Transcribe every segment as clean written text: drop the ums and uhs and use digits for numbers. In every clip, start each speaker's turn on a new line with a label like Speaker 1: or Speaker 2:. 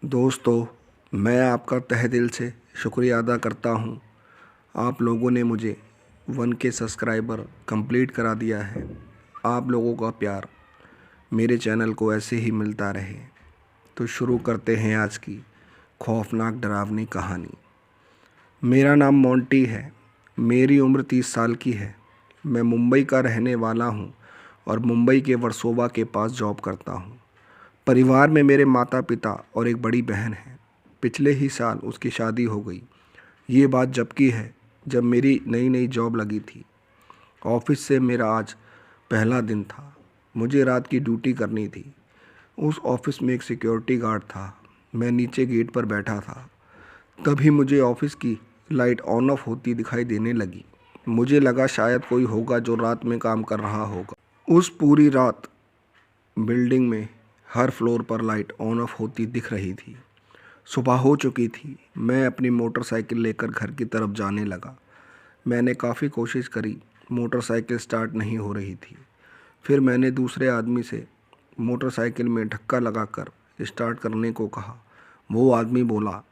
Speaker 1: दोस्तों, मैं आपका तहे दिल से शुक्रिया अदा करता हूँ। आप लोगों ने मुझे 1K सब्सक्राइबर कंप्लीट करा दिया है। आप लोगों का प्यार मेरे चैनल को ऐसे ही मिलता रहे। तो शुरू करते हैं आज की खौफनाक डरावनी कहानी। मेरा नाम मोंटी है। मेरी उम्र 30 साल की है। मैं मुंबई का रहने वाला हूँ और मुंबई के वर्सोवा के पास जॉब करता हूँ। परिवार में मेरे माता पिता और एक बड़ी बहन है। पिछले ही साल उसकी शादी हो गई। ये बात जब की है जब मेरी नई नई जॉब लगी थी। ऑफिस से मेरा आज पहला दिन था। मुझे रात की ड्यूटी करनी थी। उस ऑफिस में एक सिक्योरिटी गार्ड था। मैं नीचे गेट पर बैठा था। तभी मुझे ऑफिस की लाइट ऑन ऑफ होती दिखाई देने लगी। मुझे लगा शायद कोई होगा जो रात में काम कर रहा होगा। उस पूरी रात बिल्डिंग में हर फ्लोर पर लाइट ऑन ऑफ होती दिख रही थी। सुबह हो चुकी थी। मैं अपनी मोटरसाइकिल लेकर घर की तरफ जाने लगा। मैंने काफ़ी कोशिश करी, मोटरसाइकिल स्टार्ट नहीं हो रही थी। फिर मैंने दूसरे आदमी से मोटरसाइकिल में धक्का लगाकर स्टार्ट करने को कहा। वो आदमी बोला,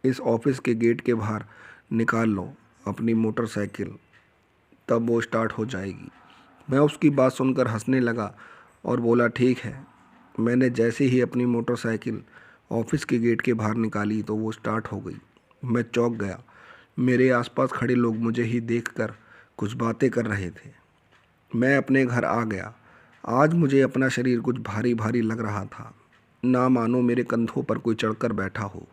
Speaker 1: इस ऑफिस के गेट के बाहर निकाल लो अपनी मोटरसाइकिल, तब वो स्टार्ट हो जाएगी। मैं उसकी बात सुनकर हंसने लगा और बोला, ठीक है। मैंने जैसे ही अपनी मोटरसाइकिल ऑफिस के गेट के बाहर निकाली तो वो स्टार्ट हो गई। मैं चौंक गया। मेरे आसपास खड़े लोग मुझे ही देखकर कुछ बातें कर रहे थे। मैं अपने घर आ गया। आज मुझे अपना शरीर कुछ भारी भारी लग रहा था, ना मानो मेरे कंधों पर कोई चढ़कर बैठा हो।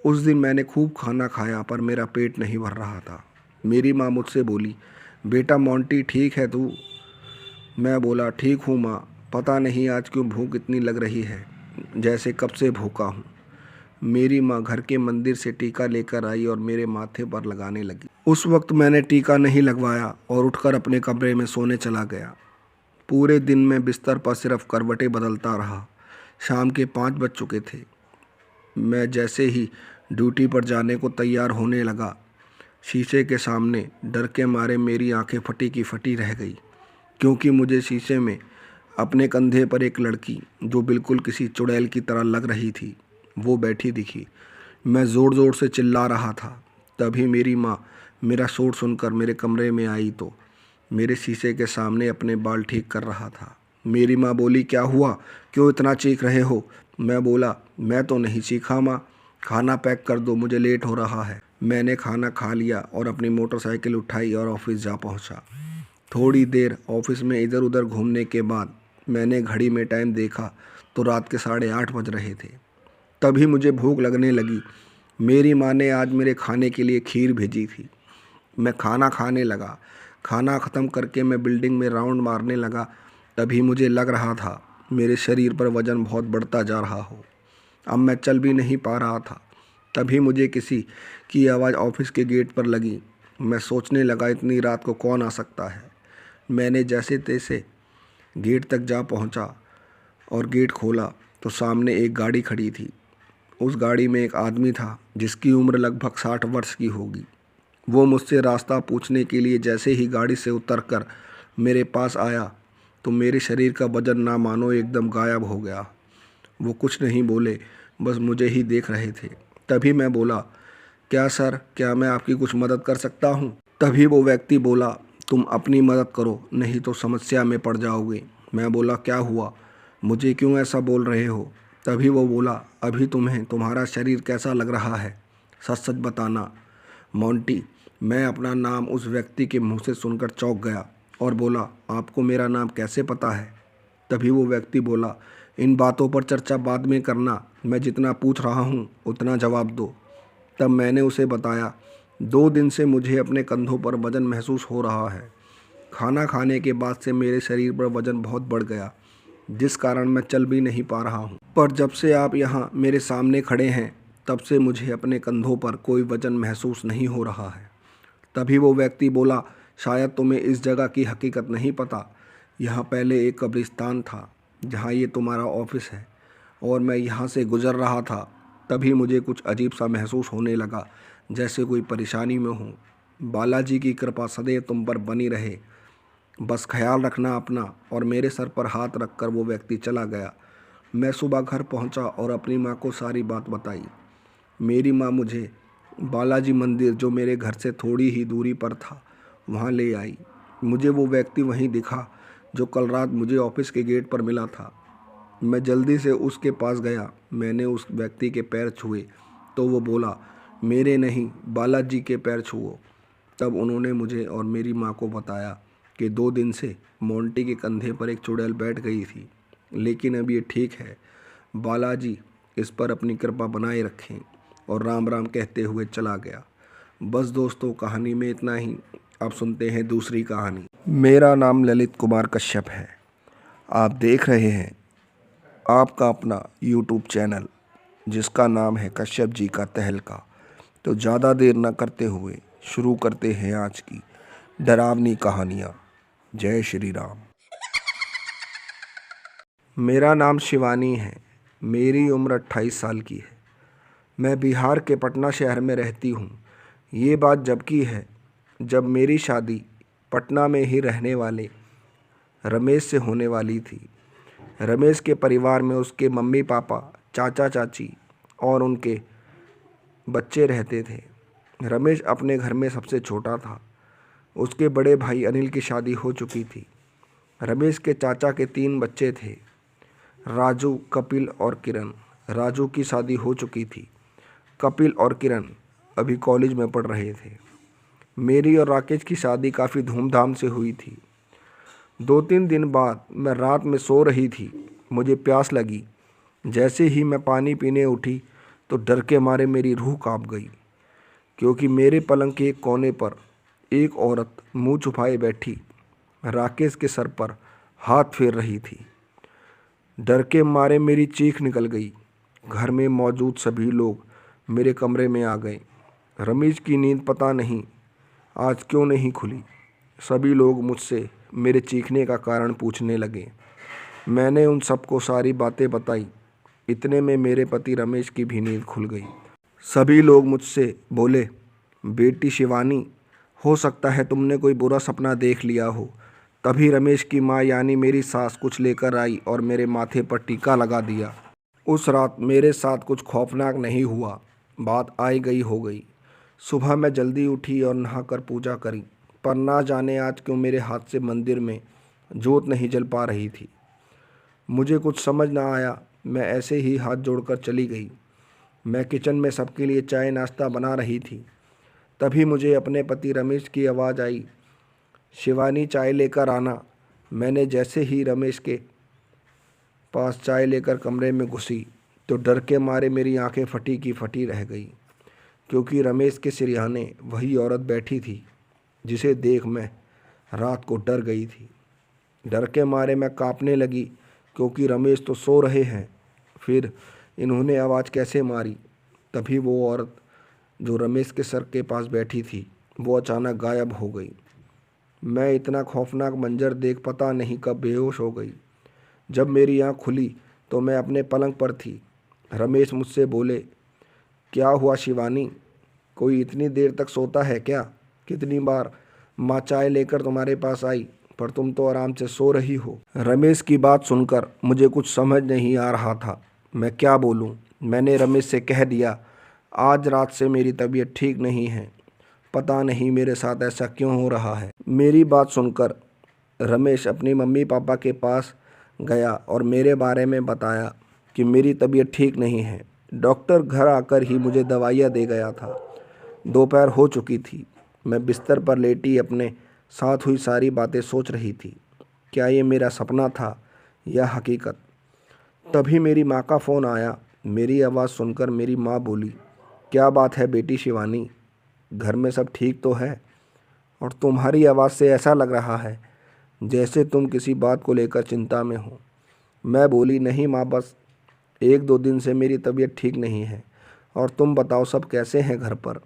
Speaker 1: उस दिन मैंने खूब खाना खाया पर मेरा पेट नहीं भर रहा था। मेरी माँ मुझसे बोली, बेटा मोंटी ठीक है तू? मैं बोला, ठीक हूँ माँ, पता नहीं आज क्यों भूख इतनी लग रही है, जैसे कब से भूखा हूँ। मेरी माँ घर के मंदिर से टीका लेकर आई और मेरे माथे पर लगाने लगी। उस वक्त मैंने टीका नहीं लगवाया और उठकर अपने कमरे में सोने चला गया। पूरे दिन मैं बिस्तर पर सिर्फ करवटें बदलता रहा। शाम के 5 बज चुके थे। मैं जैसे ही ड्यूटी पर जाने को तैयार होने लगा, शीशे के सामने डर के मारे मेरी आंखें फटी की फटी रह गई, क्योंकि मुझे शीशे में अपने कंधे पर एक लड़की जो बिल्कुल किसी चुड़ैल की तरह लग रही थी, वो बैठी दिखी। मैं ज़ोर ज़ोर से चिल्ला रहा था। तभी मेरी माँ मेरा शोर सुनकर मेरे कमरे में आई तो मेरे शीशे के सामने अपने बाल ठीक कर रहा था। मेरी माँ बोली, क्या हुआ, क्यों इतना चीख रहे हो? मैं बोला, मैं तो नहीं चीखा माँ, खाना पैक कर दो, मुझे लेट हो रहा है। मैंने खाना खा लिया और अपनी मोटरसाइकिल उठाई और ऑफिस जा पहुँचा। थोड़ी देर ऑफिस में इधर उधर घूमने के बाद मैंने घड़ी में टाइम देखा तो रात के 8:30 बज रहे थे। तभी मुझे भूख लगने लगी। मेरी माँ ने आज मेरे खाने के लिए खीर भेजी थी। मैं खाना खाने लगा। खाना ख़त्म करके मैं बिल्डिंग में राउंड मारने लगा। तभी मुझे लग रहा था मेरे शरीर पर वज़न बहुत बढ़ता जा रहा हो। अब मैं चल भी नहीं पा रहा था। तभी मुझे किसी की आवाज़ ऑफिस के गेट पर लगी। मैं सोचने लगा, इतनी रात को कौन आ सकता है। मैंने जैसे तैसे गेट तक जा पहुंचा और गेट खोला तो सामने एक गाड़ी खड़ी थी। उस गाड़ी में एक आदमी था जिसकी उम्र लगभग 60 वर्ष की होगी। वो मुझसे रास्ता पूछने के लिए जैसे ही गाड़ी से उतरकर मेरे पास आया तो मेरे शरीर का वजन ना मानो एकदम गायब हो गया। वो कुछ नहीं बोले, बस मुझे ही देख रहे थे। तभी मैं बोला, क्या सर, क्या मैं आपकी कुछ मदद कर सकता हूँ? तभी वो व्यक्ति बोला, तुम अपनी मदद करो, नहीं तो समस्या में पड़ जाओगे। मैं बोला, क्या हुआ, मुझे क्यों ऐसा बोल रहे हो? तभी वो बोला, अभी तुम्हें तुम्हारा शरीर कैसा लग रहा है, सच सच बताना। मोंटी, मैं अपना नाम उस व्यक्ति के मुंह से सुनकर चौंक गया और बोला, आपको मेरा नाम कैसे पता है? तभी वो व्यक्ति बोला, इन बातों पर चर्चा बाद में करना, मैं जितना पूछ रहा हूँ उतना जवाब दो। तब मैंने उसे बताया, 2 दिन से मुझे अपने कंधों पर वज़न महसूस हो रहा है। खाना खाने के बाद से मेरे शरीर पर वज़न बहुत बढ़ गया, जिस कारण मैं चल भी नहीं पा रहा हूँ। पर जब से आप यहाँ मेरे सामने खड़े हैं तब से मुझे अपने कंधों पर कोई वज़न महसूस नहीं हो रहा है। तभी वो व्यक्ति बोला, शायद तुम्हें इस जगह की हकीकत नहीं पता। यहाँ पहले एक कब्रिस्तान था जहाँ ये तुम्हारा ऑफिस है, और मैं यहाँ से गुज़र रहा था तभी मुझे कुछ अजीब सा महसूस होने लगा, जैसे कोई परेशानी में हूँ। बालाजी की कृपा सदैव तुम पर बनी रहे, बस ख्याल रखना अपना। और मेरे सर पर हाथ रखकर वो व्यक्ति चला गया। मैं सुबह घर पहुंचा और अपनी माँ को सारी बात बताई। मेरी माँ मुझे बालाजी मंदिर, जो मेरे घर से थोड़ी ही दूरी पर था, वहाँ ले आई। मुझे वो व्यक्ति वहीं दिखा जो कल रात मुझे ऑफिस के गेट पर मिला था। मैं जल्दी से उसके पास गया। मैंने उस व्यक्ति के पैर छुए तो वो बोला, मेरे नहीं, बालाजी के पैर छुओ। तब उन्होंने मुझे और मेरी माँ को बताया कि 2 दिन से मोंटी के कंधे पर एक चुड़ैल बैठ गई थी, लेकिन अब ये ठीक है। बालाजी इस पर अपनी कृपा बनाए रखें। और राम राम कहते हुए चला गया। बस दोस्तों, कहानी में इतना ही। अब सुनते हैं दूसरी कहानी। मेरा नाम ललित कुमार कश्यप है। आप देख रहे हैं आपका अपना YouTube चैनल, जिसका नाम है कश्यप जी का तहलका। तो ज़्यादा देर न करते हुए शुरू करते हैं आज की डरावनी कहानियाँ। जय श्री राम। मेरा नाम शिवानी है। मेरी उम्र 28 साल की है। मैं बिहार के पटना शहर में रहती हूँ। ये बात जब की है जब मेरी शादी पटना में ही रहने वाले रमेश से होने वाली थी। रमेश के परिवार में उसके मम्मी पापा, चाचा चाची और उनके बच्चे रहते थे। रमेश अपने घर में सबसे छोटा था। उसके बड़े भाई अनिल की शादी हो चुकी थी। रमेश के चाचा के 3 बच्चे थे, राजू, कपिल और किरण। राजू की शादी हो चुकी थी। कपिल और किरण अभी कॉलेज में पढ़ रहे थे। मेरी और राकेश की शादी काफ़ी धूमधाम से हुई थी। 2-3 दिन बाद मैं रात में सो रही थी। मुझे प्यास लगी। जैसे ही मैं पानी पीने उठी तो डर के मारे मेरी रूह कांप गई, क्योंकि मेरे पलंग के एक कोने पर एक औरत मुंह छुपाए बैठी राकेश के सर पर हाथ फेर रही थी। डर के मारे मेरी चीख निकल गई। घर में मौजूद सभी लोग मेरे कमरे में आ गए। रमेश की नींद पता नहीं आज क्यों नहीं खुली। सभी लोग मुझसे मेरे चीखने का कारण पूछने लगे। मैंने उन सबको सारी बातें बताई। इतने में मेरे पति रमेश की भी नींद खुल गई। सभी लोग मुझसे बोले, बेटी शिवानी, हो सकता है तुमने कोई बुरा सपना देख लिया हो। तभी रमेश की माँ यानी मेरी सास कुछ लेकर आई और मेरे माथे पर टीका लगा दिया। उस रात मेरे साथ कुछ खौफनाक नहीं हुआ। बात आई गई हो गई। सुबह मैं जल्दी उठी और नहाकर पूजा करी, पर ना जाने आज क्यों मेरे हाथ से मंदिर में जोत नहीं जल पा रही थी। मुझे कुछ समझ ना आया। मैं ऐसे ही हाथ जोड़कर चली गई। मैं किचन में सबके लिए चाय नाश्ता बना रही थी। तभी मुझे अपने पति रमेश की आवाज़ आई, शिवानी चाय लेकर आना। मैंने जैसे ही रमेश के पास चाय लेकर कमरे में घुसी तो डर के मारे मेरी आंखें फटी की फटी रह गई, क्योंकि रमेश के सिरहाने वही औरत बैठी थी जिसे देख मैं रात को डर गई थी। डर के मारे मैं कांपने लगी, क्योंकि रमेश तो सो रहे हैं। फिर इन्होंने आवाज़ कैसे मारी। तभी वो औरत जो रमेश के सर के पास बैठी थी वो अचानक गायब हो गई। मैं इतना खौफनाक मंजर देख पता नहीं कब बेहोश हो गई। जब मेरी आँख खुली तो मैं अपने पलंग पर थी। रमेश मुझसे बोले, क्या हुआ शिवानी, कोई इतनी देर तक सोता है क्या? कितनी बार माँ चाय लेकर तुम्हारे पास आई, पर तुम तो आराम से सो रही हो। रमेश की बात सुनकर मुझे कुछ समझ नहीं आ रहा था। मैं क्या बोलूं? मैंने रमेश से कह दिया, आज रात से मेरी तबीयत ठीक नहीं है। पता नहीं मेरे साथ ऐसा क्यों हो रहा है। मेरी बात सुनकर रमेश अपनी मम्मी पापा के पास गया और मेरे बारे में बताया कि मेरी तबीयत ठीक नहीं है। डॉक्टर घर आकर ही मुझे दवाइयाँ दे गया था। दोपहर हो चुकी थी। मैं बिस्तर पर लेटी अपने साथ हुई सारी बातें सोच रही थी। क्या ये मेरा सपना था या हकीकत? तभी मेरी माँ का फ़ोन आया। मेरी आवाज़ सुनकर मेरी माँ बोली, क्या बात है बेटी शिवानी, घर में सब ठीक तो है? और तुम्हारी आवाज़ से ऐसा लग रहा है जैसे तुम किसी बात को लेकर चिंता में हो। मैं बोली, नहीं माँ, बस 1-2 दिन से मेरी तबीयत ठीक नहीं है। और तुम बताओ सब कैसे हैं घर पर?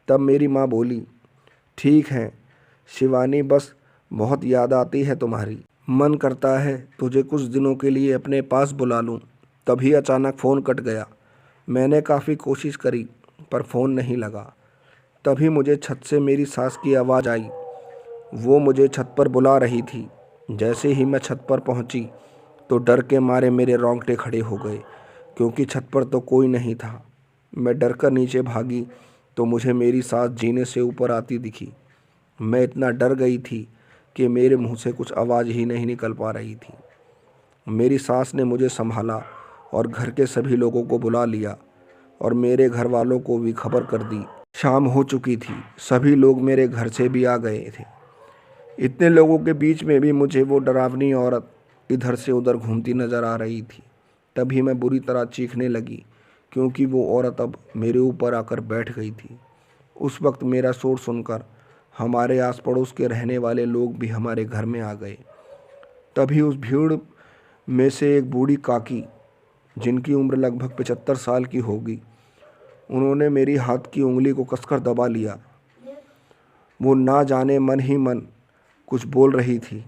Speaker 1: तब मेरी माँ बोली, ठीक है शिवानी, बस बहुत याद आती है तुम्हारी। मन करता है तुझे कुछ दिनों के लिए अपने पास बुला लूं। तभी अचानक फ़ोन कट गया। मैंने काफ़ी कोशिश करी पर फ़ोन नहीं लगा। तभी मुझे छत से मेरी सास की आवाज़ आई। वो मुझे छत पर बुला रही थी। जैसे ही मैं छत पर पहुंची तो डर के मारे मेरे रोंगटे खड़े हो गए, क्योंकि छत पर तो कोई नहीं था। मैं डर कर नीचे भागी तो मुझे मेरी सास जीने से ऊपर आती दिखी। मैं इतना डर गई थी कि मेरे मुंह से कुछ आवाज़ ही नहीं निकल पा रही थी। मेरी सास ने मुझे संभाला और घर के सभी लोगों को बुला लिया और मेरे घर वालों को भी खबर कर दी। शाम हो चुकी थी, सभी लोग मेरे घर से भी आ गए थे। इतने लोगों के बीच में भी मुझे वो डरावनी औरत इधर से उधर घूमती नज़र आ रही थी। तभी मैं बुरी तरह चीखने लगी, क्योंकि वो औरत अब मेरे ऊपर आकर बैठ गई थी। उस वक्त मेरा शोर सुनकर हमारे आस पड़ोस के रहने वाले लोग भी हमारे घर में आ गए। तभी उस भीड़ में से एक बूढ़ी काकी, जिनकी उम्र लगभग 75 साल की होगी, उन्होंने मेरी हाथ की उंगली को कसकर दबा लिया। वो ना जाने मन ही मन कुछ बोल रही थी।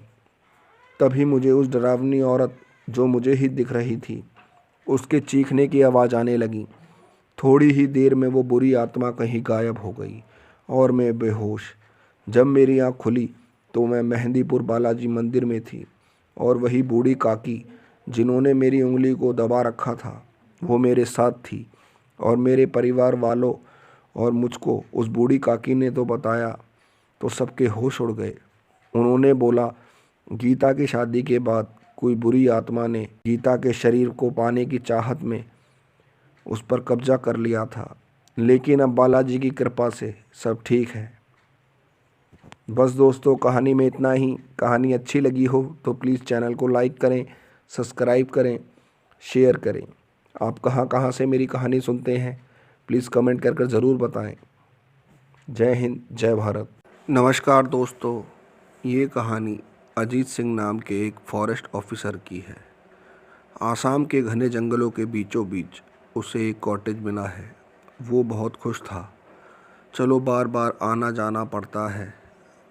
Speaker 1: तभी मुझे उस डरावनी औरत, जो मुझे ही दिख रही थी, उसके चीखने की आवाज़ आने लगी। थोड़ी ही देर में वो बुरी आत्मा कहीं गायब हो गई और मैं बेहोश। जब मेरी आँख खुली तो मैं मेहंदीपुर बालाजी मंदिर में थी और वही बूढ़ी काकी, जिन्होंने मेरी उंगली को दबा रखा था, वो मेरे साथ थी। और मेरे परिवार वालों और मुझको उस बूढ़ी काकी ने तो बताया तो सबके होश उड़ गए। उन्होंने बोला, गीता की शादी के बाद कोई बुरी आत्मा ने गीता के शरीर को पाने की चाहत में उस पर कब्जा कर लिया था, लेकिन अब बालाजी की कृपा से सब ठीक है। बस दोस्तों, कहानी में इतना ही। कहानी अच्छी लगी हो तो प्लीज़ चैनल को लाइक करें, सब्सक्राइब करें, शेयर करें। आप कहाँ कहाँ से मेरी कहानी सुनते हैं, प्लीज़ कमेंट कर ज़रूर बताएं। जय हिंद, जय भारत। नमस्कार दोस्तों, ये कहानी अजीत सिंह नाम के एक फॉरेस्ट ऑफिसर की है। आसाम के घने जंगलों के बीचों बीच उसे एक कॉटेज मिला है। वो बहुत खुश था। चलो, बार बार आना जाना पड़ता है।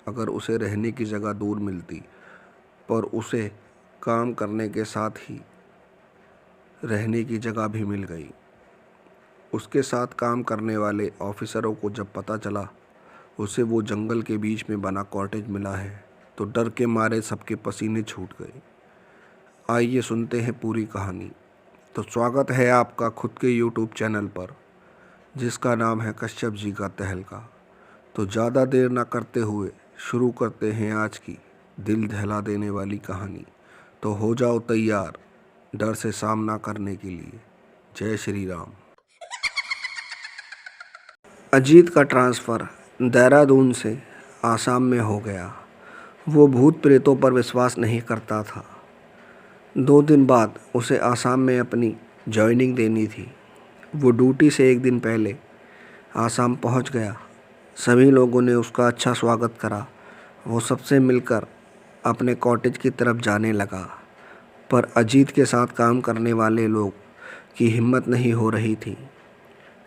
Speaker 1: अगर उसे रहने की जगह दूर मिलती, पर उसे काम करने के साथ ही रहने की जगह भी मिल गई। उसके साथ काम करने वाले ऑफिसरों को जब पता चला उसे वो जंगल के बीच में बना कॉटेज मिला है, तो डर के मारे सबके पसीने छूट गए। आइए सुनते हैं पूरी कहानी। तो स्वागत है आपका खुद के यूट्यूब चैनल पर, जिसका नाम है कश्यप जी का तहलका। तो ज़्यादा देर ना करते हुए शुरू करते हैं आज की दिल दहला देने वाली कहानी। तो हो जाओ तैयार डर से सामना करने के लिए। जय श्री राम। अजीत का ट्रांसफ़र देहरादून से आसाम में हो गया। वो भूत प्रेतों पर विश्वास नहीं करता था। 2 दिन बाद उसे आसाम में अपनी जॉइनिंग देनी थी। वो ड्यूटी से 1 दिन पहले आसाम पहुंच गया। सभी लोगों ने उसका अच्छा स्वागत करा। वो सबसे मिलकर अपने कॉटेज की तरफ जाने लगा, पर अजीत के साथ काम करने वाले लोग की हिम्मत नहीं हो रही थी।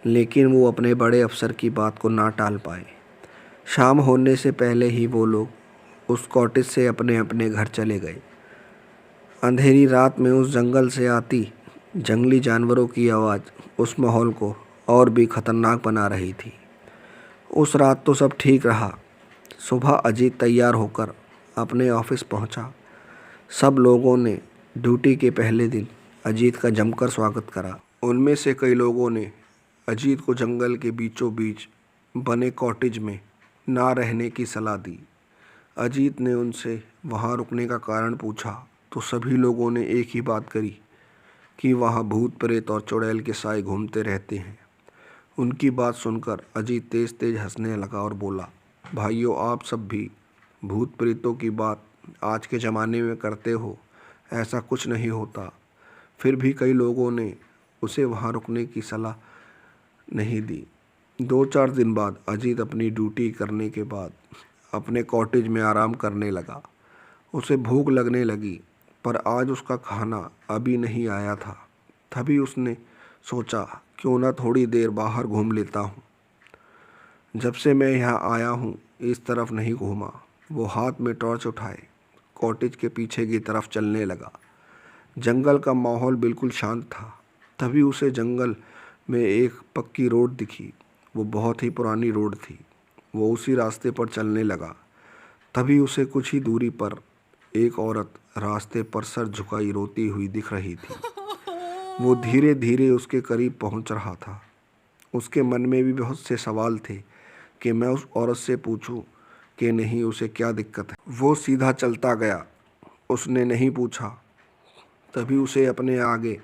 Speaker 1: लेकिन वो अपने बड़े अफसर की बात को ना टाल पाए। शाम होने से पहले ही वो लोग उस कॉटेज से अपने अपने घर चले गए। अंधेरी रात में उस जंगल से आती जंगली जानवरों की आवाज़ उस माहौल को और भी ख़तरनाक बना रही थी। उस रात तो सब ठीक रहा। सुबह अजीत तैयार होकर अपने ऑफिस पहुंचा। सब लोगों ने ड्यूटी के पहले दिन अजीत का जमकर स्वागत करा। उनमें से कई लोगों ने अजीत को जंगल के बीचों बीच बने कॉटेज में ना रहने की सलाह दी। अजीत ने उनसे वहां रुकने का कारण पूछा तो सभी लोगों ने एक ही बात करी कि वहां भूत प्रेत और चुड़ैल के साए घूमते रहते हैं। उनकी बात सुनकर अजीत तेज तेज हंसने लगा और बोला, भाइयों, आप सब भी भूत प्रेतों की बात आज के ज़माने में करते हो, ऐसा कुछ नहीं होता। फिर भी कई लोगों ने उसे वहां रुकने की सलाह नहीं दी। 2-4 दिन बाद अजीत अपनी ड्यूटी करने के बाद अपने कॉटेज में आराम करने लगा। उसे भूख लगने लगी, पर आज उसका खाना अभी नहीं आया था। तभी उसने सोचा, क्यों ना थोड़ी देर बाहर घूम लेता हूँ। जब से मैं यहाँ आया हूँ इस तरफ नहीं घूमा। वो हाथ में टॉर्च उठाए कॉटेज के पीछे की तरफ चलने लगा। जंगल का माहौल बिल्कुल शांत था। तभी उसे जंगल में एक पक्की रोड दिखी। वो बहुत ही पुरानी रोड थी। वो उसी रास्ते पर चलने लगा। तभी उसे कुछ ही दूरी पर एक औरत रास्ते पर सर झुकाई रोती हुई दिख रही थी। वो धीरे धीरे उसके करीब पहुंच रहा था। उसके मन में भी बहुत से सवाल थे कि मैं उस औरत से पूछूं कि नहीं उसे क्या दिक्कत है। वो सीधा चलता गया। उसने नहीं पूछा। तभी उसे अपने आगे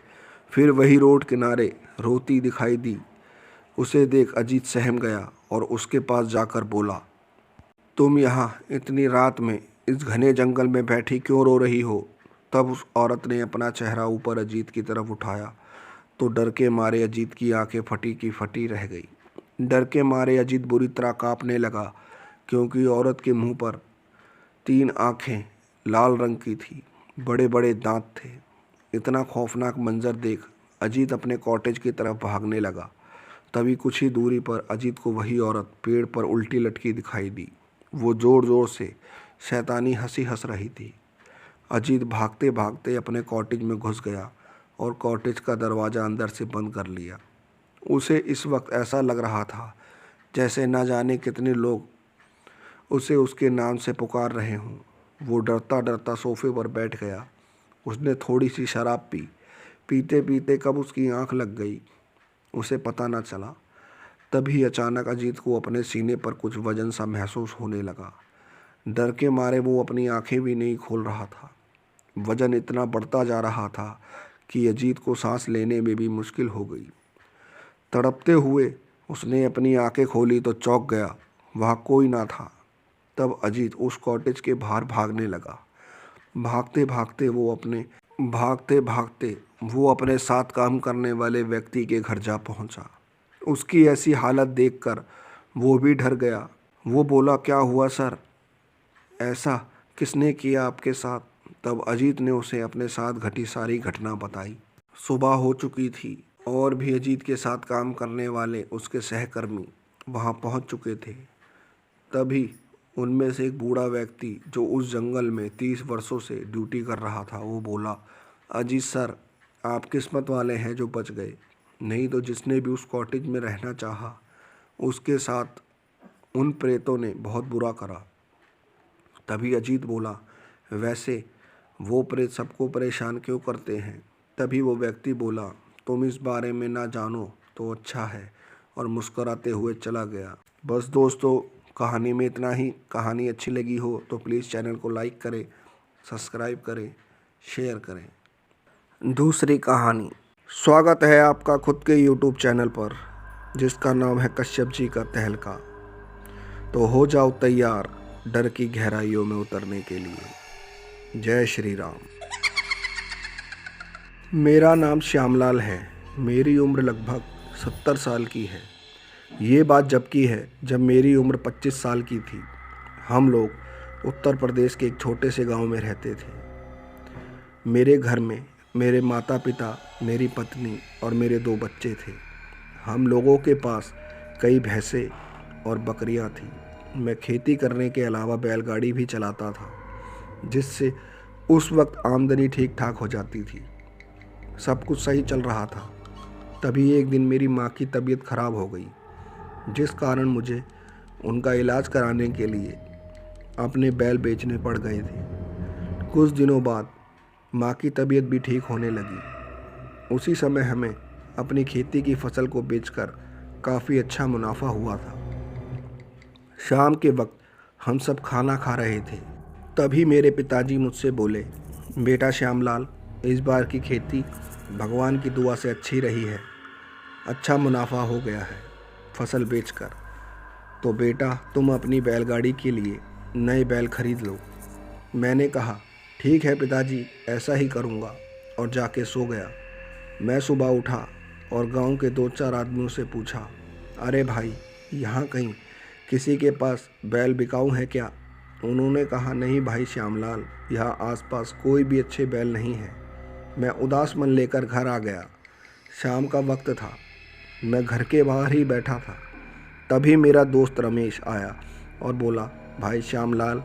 Speaker 1: फिर वही रोड किनारे रोती दिखाई दी। उसे देख अजीत सहम गया और उसके पास जाकर बोला, तुम यहाँ इतनी रात में इस घने जंगल में बैठी क्यों रो रही हो? तब उस औरत ने अपना चेहरा ऊपर अजीत की तरफ उठाया तो डर के मारे अजीत की आंखें फटी की फटी रह गई। डर के मारे अजीत बुरी तरह कांपने लगा, क्योंकि औरत के मुंह पर 3 आंखें लाल रंग की थी, बड़े बड़े दांत थे। इतना खौफनाक मंजर देख अजीत अपने कॉटेज की तरफ भागने लगा। तभी कुछ ही दूरी पर अजीत को वही औरत पेड़ पर उल्टी लटकी दिखाई दी। वो ज़ोर ज़ोर से शैतानी हंसी हंस रही थी। अजीत भागते भागते अपने कॉटेज में घुस गया और कॉटेज का दरवाज़ा अंदर से बंद कर लिया। उसे इस वक्त ऐसा लग रहा था जैसे न जाने कितने लोग उसे उसके नाम से पुकार रहे हों। वो डरता डरता सोफे पर बैठ गया। उसने थोड़ी सी शराब पी। पीते पीते कब उसकी आंख लग गई उसे पता न चला। तभी अचानक अजीत को अपने सीने पर कुछ वजन सा महसूस होने लगा। डर के मारे वो अपनी आंखें भी नहीं खोल रहा था। वजन इतना बढ़ता जा रहा था कि अजीत को सांस लेने में भी मुश्किल हो गई। तड़पते हुए उसने अपनी आंखें खोली तो चौंक गया, वहाँ कोई ना था। तब अजीत उस कॉटेज के बाहर भागने लगा। भागते भागते वो अपने साथ काम करने वाले व्यक्ति के घर जा पहुंचा। उसकी ऐसी हालत देखकर वो भी डर गया। वो बोला, क्या हुआ सर? ऐसा किसने किया आपके साथ? तब अजीत ने उसे अपने साथ घटी सारी घटना बताई। सुबह हो चुकी थी और भी अजीत के साथ काम करने वाले उसके सहकर्मी वहां पहुंच चुके थे। तभी उनमें से एक बूढ़ा व्यक्ति जो उस जंगल में 30 वर्षों से ड्यूटी कर रहा था, वो बोला, अजीत सर, आप किस्मत वाले हैं जो बच गए, नहीं तो जिसने भी उस कॉटेज में रहना चाहा उसके साथ उन प्रेतों ने बहुत बुरा करा। तभी अजीत बोला, वैसे वो प्रेत सबको परेशान क्यों करते हैं? तभी वो व्यक्ति बोला, तुम इस बारे में ना जानो तो अच्छा है, और मुस्कुराते हुए चला गया। बस दोस्तों, कहानी में इतना ही। कहानी अच्छी लगी हो तो प्लीज़ चैनल को लाइक करें, सब्सक्राइब करें, शेयर करें। दूसरी कहानी। स्वागत है आपका खुद के यूट्यूब चैनल पर, जिसका नाम है कश्यप जी का तहलका। तो हो जाओ तैयार डर की गहराइयों में उतरने के लिए। जय श्री राम। मेरा नाम श्यामलाल है। मेरी उम्र लगभग 70 साल की है। ये बात जब की है जब मेरी उम्र 25 साल की थी। हम लोग उत्तर प्रदेश के एक छोटे से गांव में रहते थे। मेरे घर में मेरे माता पिता, मेरी पत्नी और मेरे 2 बच्चे थे। हम लोगों के पास कई भैंसें और बकरियां थीं। मैं खेती करने के अलावा बैलगाड़ी भी चलाता था, जिससे उस वक्त आमदनी ठीक ठाक हो जाती थी। सब कुछ सही चल रहा था। तभी एक दिन मेरी माँ की तबीयत खराब हो गई, जिस कारण मुझे उनका इलाज कराने के लिए अपने बैल बेचने पड़ गए थे। कुछ दिनों बाद माँ की तबीयत भी ठीक होने लगी। उसी समय हमें अपनी खेती की फसल को बेचकर काफ़ी अच्छा मुनाफा हुआ था। शाम के वक्त हम सब खाना खा रहे थे। तभी मेरे पिताजी मुझसे बोले, बेटा श्यामलाल, इस बार की खेती भगवान की दुआ से अच्छी रही है। अच्छा मुनाफा हो गया है फसल बेचकर। तो बेटा तुम अपनी बैलगाड़ी के लिए नए बैल खरीद लो। मैंने कहा, ठीक है पिताजी, ऐसा ही करूँगा, और जाके सो गया। मैं सुबह उठा और गांव के 2-4 आदमियों से पूछा, अरे भाई, यहाँ कहीं किसी के पास बैल बिकाऊ है क्या? उन्होंने कहा, नहीं भाई श्यामलाल, यहाँ आसपास कोई भी अच्छे बैल नहीं है। मैं उदास मन लेकर घर आ गया। शाम का वक्त था। मैं घर के बाहर ही बैठा था। तभी मेरा दोस्त रमेश आया और बोला, भाई श्यामलाल,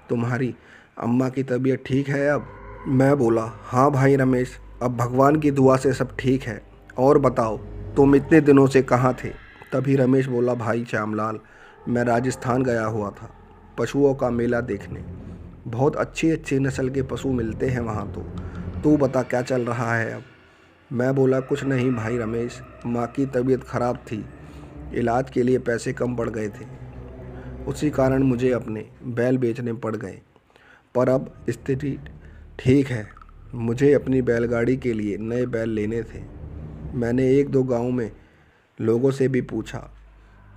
Speaker 1: तुम्हारी अम्मा की तबीयत ठीक है अब? मैं बोला, हाँ भाई रमेश, अब भगवान की दुआ से सब ठीक है। और बताओ, तुम इतने दिनों से कहाँ थे? तभी रमेश बोला, भाई श्यामलाल, मैं राजस्थान गया हुआ था पशुओं का मेला देखने। बहुत अच्छी अच्छी नस्ल के पशु मिलते हैं वहाँ तो। तू बता क्या चल रहा है अब। मैं बोला कुछ नहीं भाई रमेश, माँ की तबीयत खराब थी, इलाज के लिए पैसे कम पड़ गए थे, उसी कारण मुझे अपने बैल बेचने पड़ गए। पर अब स्थिति ठीक है। मुझे अपनी बैलगाड़ी के लिए नए बैल लेने थे। मैंने एक दो गांव में लोगों से भी पूछा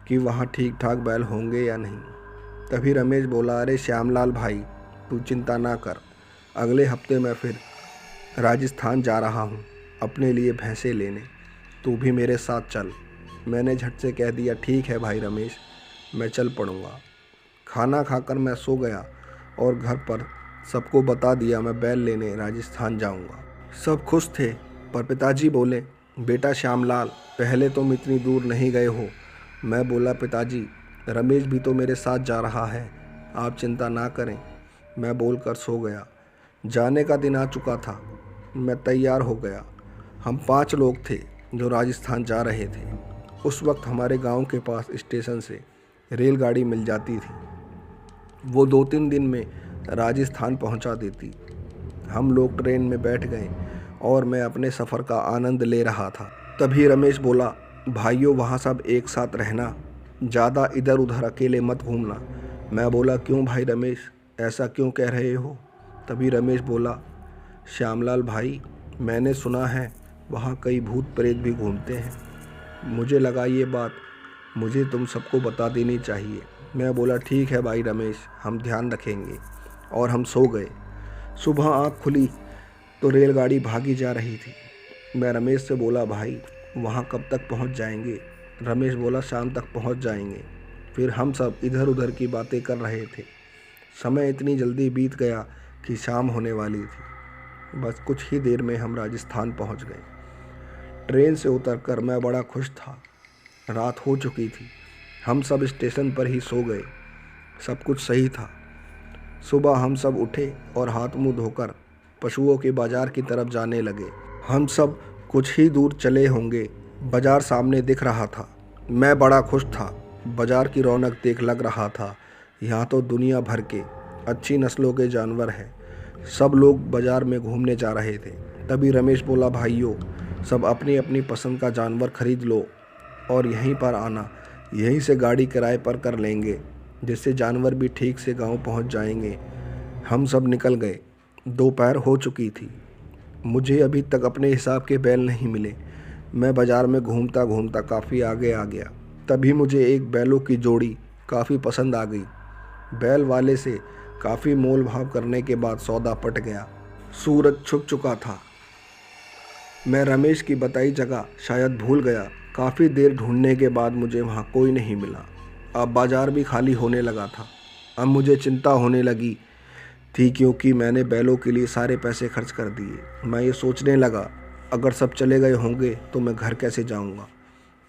Speaker 1: कि वहाँ ठीक ठाक बैल होंगे या नहीं। तभी रमेश बोला, अरे श्यामलाल भाई, तू चिंता ना कर, अगले हफ्ते मैं फिर राजस्थान जा रहा हूँ अपने लिए भैंसें लेने, तू भी मेरे साथ चल। मैंने झट से कह दिया, ठीक है भाई रमेश, मैं चल पड़ूँगा। खाना खाकर मैं सो गया और घर पर सबको बता दिया मैं बैल लेने राजस्थान जाऊंगा। सब खुश थे, पर पिताजी बोले, बेटा श्यामलाल, पहले तुम इतनी दूर नहीं गए हो। मैं बोला, पिताजी रमेश भी तो मेरे साथ जा रहा है, आप चिंता ना करें। मैं बोलकर सो गया। जाने का दिन आ चुका था। मैं तैयार हो गया। हम 5 लोग थे जो राजस्थान जा रहे थे। उस वक्त हमारे गांव के पास स्टेशन से रेलगाड़ी मिल जाती थी, वो 2-3 दिन में राजस्थान पहुंचा देती। हम लोग ट्रेन में बैठ गए और मैं अपने सफ़र का आनंद ले रहा था। तभी रमेश बोला, भाइयों वहाँ सब एक साथ रहना, ज़्यादा इधर उधर अकेले मत घूमना। मैं बोला, क्यों भाई रमेश, ऐसा क्यों कह रहे हो। तभी रमेश बोला, श्यामलाल भाई, मैंने सुना है वहाँ कई भूत प्रेत भी घूमते हैं। मुझे लगा ये बात मुझे तुम सबको बता देनी चाहिए। मैं बोला, ठीक है भाई रमेश, हम ध्यान रखेंगे। और हम सो गए। सुबह आँख खुली तो रेलगाड़ी भागी जा रही थी। मैं रमेश से बोला, भाई वहाँ कब तक पहुँच जाएंगे। रमेश बोला, शाम तक पहुँच जाएंगे। फिर हम सब इधर उधर की बातें कर रहे थे। समय इतनी जल्दी बीत गया कि शाम होने वाली थी। बस कुछ ही देर में हम राजस्थान पहुँच गए। ट्रेन से उतरकर मैं बड़ा खुश था। रात हो चुकी थी। हम सब स्टेशन पर ही सो गए। सब कुछ सही था। सुबह हम सब उठे और हाथ मुंह धोकर पशुओं के बाजार की तरफ जाने लगे। हम सब कुछ ही दूर चले होंगे, बाजार सामने दिख रहा था। मैं बड़ा खुश था। बाजार की रौनक देख लग रहा था यहाँ तो दुनिया भर के अच्छी नस्लों के जानवर हैं। सब लोग बाजार में घूमने जा रहे थे। तभी रमेश बोला, भाइयों सब अपनी अपनी पसंद का जानवर खरीद लो और यहीं पर आना, यहीं से गाड़ी किराए पर कर लेंगे, जिससे जानवर भी ठीक से गांव पहुंच जाएंगे। हम सब निकल गए। दोपहर हो चुकी थी। मुझे अभी तक अपने हिसाब के बैल नहीं मिले। मैं बाज़ार में घूमता घूमता काफ़ी आगे आ गया। तभी मुझे एक बैलों की जोड़ी काफ़ी पसंद आ गई। बैल वाले से काफ़ी मोल भाव करने के बाद सौदा पट गया। सूरज छुप चुका था। मैं रमेश की बताई जगह शायद भूल गया। काफ़ी देर ढूंढने के बाद मुझे वहाँ कोई नहीं मिला। अब बाज़ार भी खाली होने लगा था। अब मुझे चिंता होने लगी थी क्योंकि मैंने बैलों के लिए सारे पैसे खर्च कर दिए। मैं ये सोचने लगा, अगर सब चले गए होंगे तो मैं घर कैसे जाऊँगा।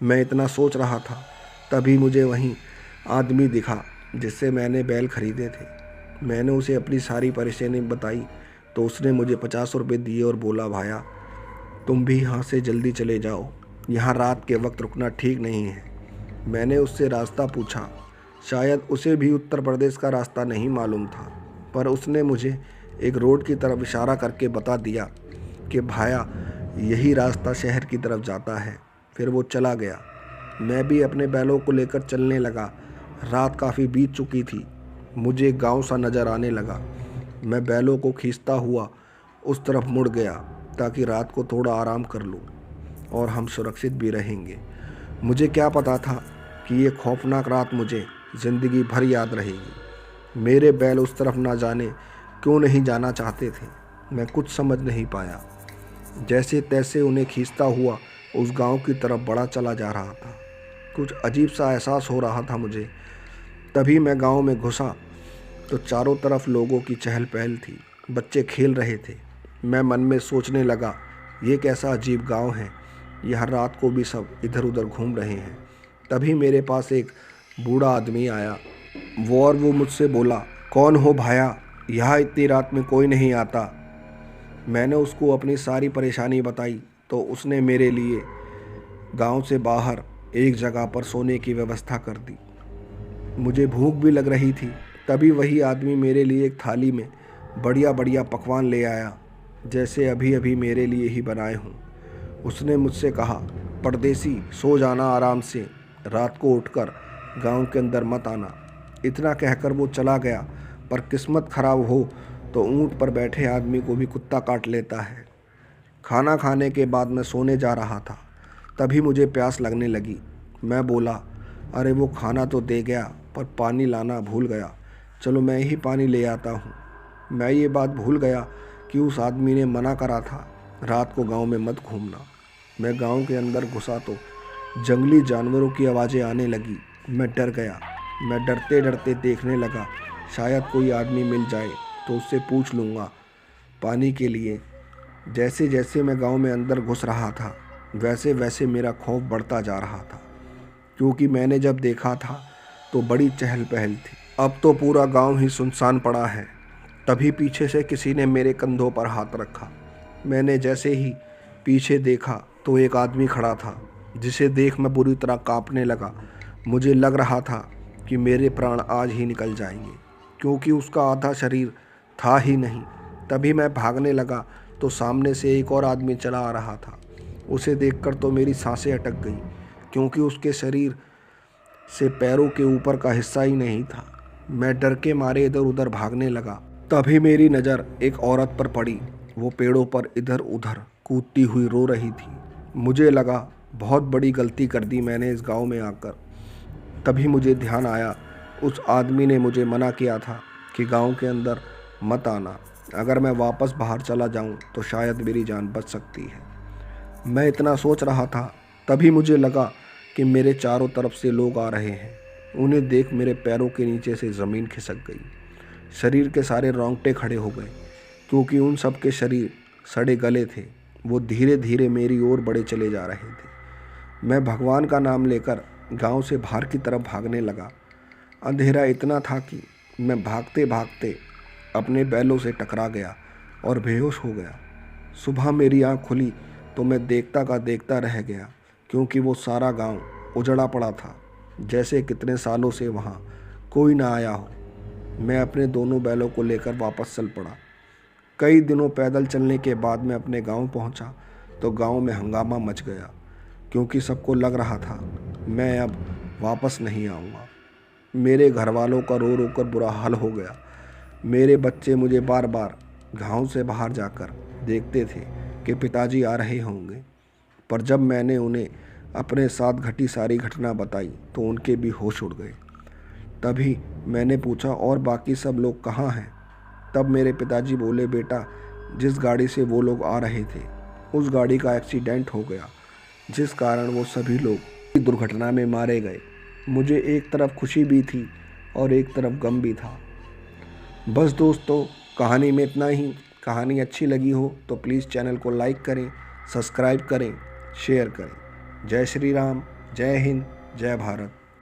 Speaker 1: मैं इतना सोच रहा था, तभी मुझे वहीं आदमी दिखा जिससे मैंने बैल खरीदे थे। मैंने उसे अपनी सारी परेशानी बताई तो उसने मुझे 50 रुपये दिए और बोला, भाया तुम भी यहाँ से जल्दी चले जाओ, यहाँ रात के वक्त रुकना ठीक नहीं है। मैंने उससे रास्ता पूछा। शायद उसे भी उत्तर प्रदेश का रास्ता नहीं मालूम था, पर उसने मुझे एक रोड की तरफ इशारा करके बता दिया कि भाया यही रास्ता शहर की तरफ जाता है। फिर वो चला गया। मैं भी अपने बैलों को लेकर चलने लगा। रात काफ़ी बीत चुकी थी। मुझे गांव सा नज़र आने लगा। मैं बैलों को खींचता हुआ उस तरफ मुड़ गया ताकि रात को थोड़ा आराम कर लूं और हम सुरक्षित भी रहेंगे। मुझे क्या पता था कि ये खौफनाक रात मुझे ज़िंदगी भर याद रहेगी। मेरे बैल उस तरफ ना जाने क्यों नहीं जाना चाहते थे, मैं कुछ समझ नहीं पाया। जैसे तैसे उन्हें खींचता हुआ उस गांव की तरफ बढ़ा चला जा रहा था। कुछ अजीब सा एहसास हो रहा था मुझे। तभी मैं गांव में घुसा तो चारों तरफ लोगों की चहल पहल थी। बच्चे खेल रहे थे। मैं मन में सोचने लगा, ये कैसा अजीब गांव है, यहाँ रात को भी सब इधर उधर घूम रहे हैं। तभी मेरे पास एक बूढ़ा आदमी आया। वो मुझसे बोला, कौन हो भाया, यहाँ इतनी रात में कोई नहीं आता। मैंने उसको अपनी सारी परेशानी बताई तो उसने मेरे लिए गांव से बाहर एक जगह पर सोने की व्यवस्था कर दी। मुझे भूख भी लग रही थी, तभी वही आदमी मेरे लिए एक थाली में बढ़िया बढ़िया पकवान ले आया, जैसे अभी अभी मेरे लिए ही बनाए हों। उसने मुझसे कहा, परदेसी सो जाना आराम से, रात को उठकर गांव के अंदर मत आना। इतना कहकर वो चला गया, पर किस्मत खराब हो तो ऊंट पर बैठे आदमी को भी कुत्ता काट लेता है। खाना खाने के बाद मैं सोने जा रहा था, तभी मुझे प्यास लगने लगी। मैं बोला, अरे वो खाना तो दे गया, पर पानी लाना भूल गया, चलो मैं ही पानी ले आता हूँ। मैं ये बात भूल गया कि उस आदमी ने मना करा था रात को गांव में मत घूमना। मैं गांव के अंदर घुसा तो जंगली जानवरों की आवाज़ें आने लगी। मैं डर गया। मैं डरते डरते देखने लगा, शायद कोई आदमी मिल जाए तो उससे पूछ लूँगा पानी के लिए। जैसे जैसे मैं गांव में अंदर घुस रहा था, वैसे वैसे मेरा खौफ बढ़ता जा रहा था, क्योंकि मैंने जब देखा था तो बड़ी चहल पहल थी। अब तो पूरा गांव ही सुनसान पड़ा है। तभी पीछे से किसी ने मेरे कंधों पर हाथ रखा। मैंने जैसे ही पीछे देखा तो एक आदमी खड़ा था, जिसे देख मैं बुरी तरह कांपने लगा। मुझे लग रहा था कि मेरे प्राण आज ही निकल जाएंगे, क्योंकि उसका आधा शरीर था ही नहीं। तभी मैं भागने लगा तो सामने से एक और आदमी चला आ रहा था। उसे देखकर तो मेरी सांसें अटक गईं, क्योंकि उसके शरीर से पैरों के ऊपर का हिस्सा ही नहीं था। मैं डर के मारे इधर उधर भागने लगा। तभी मेरी नज़र एक औरत पर पड़ी। वो पेड़ों पर इधर उधर कूदती हुई रो रही थी। मुझे लगा बहुत बड़ी गलती कर दी मैंने इस गांव में आकर। तभी मुझे ध्यान आया, उस आदमी ने मुझे मना किया था कि गांव के अंदर मत आना। अगर मैं वापस बाहर चला जाऊं तो शायद मेरी जान बच सकती है। मैं इतना सोच रहा था, तभी मुझे लगा कि मेरे चारों तरफ से लोग आ रहे हैं। उन्हें देख मेरे पैरों के नीचे से ज़मीन खिसक गई। शरीर के सारे रोंगटे खड़े हो गए, क्योंकि उन सब के शरीर सड़े गले थे। वो धीरे धीरे मेरी ओर बढ़े चले जा रहे थे। मैं भगवान का नाम लेकर गांव से बाहर की तरफ भागने लगा। अंधेरा इतना था कि मैं भागते भागते अपने बैलों से टकरा गया और बेहोश हो गया। सुबह मेरी आँख खुली तो मैं देखता का देखता रह गया, क्योंकि वो सारा गांव उजड़ा पड़ा था, जैसे कितने सालों से वहाँ कोई ना आया हो। मैं अपने दोनों बैलों को लेकर वापस चल पड़ा। कई दिनों पैदल चलने के बाद मैं अपने गांव पहुंचा तो गांव में हंगामा मच गया, क्योंकि सबको लग रहा था मैं अब वापस नहीं आऊँगा। मेरे घर वालों का रो रो कर बुरा हाल हो गया। मेरे बच्चे मुझे बार बार गांव से बाहर जाकर देखते थे कि पिताजी आ रहे होंगे, पर जब मैंने उन्हें अपने साथ घटी सारी घटना बताई तो उनके भी होश उड़ गए। तभी मैंने पूछा, और बाकी सब लोग कहाँ हैं? तब मेरे पिताजी बोले, बेटा, जिस गाड़ी से वो लोग आ रहे थे उस गाड़ी का एक्सीडेंट हो गया, जिस कारण वो सभी लोग दुर्घटना में मारे गए। मुझे एक तरफ खुशी भी थी और एक तरफ गम भी था। बस दोस्तों, कहानी में इतना ही। कहानी अच्छी लगी हो तो प्लीज़ चैनल को लाइक करें, सब्सक्राइब करें, शेयर करें। जय श्री राम, जय हिंद, जय भारत।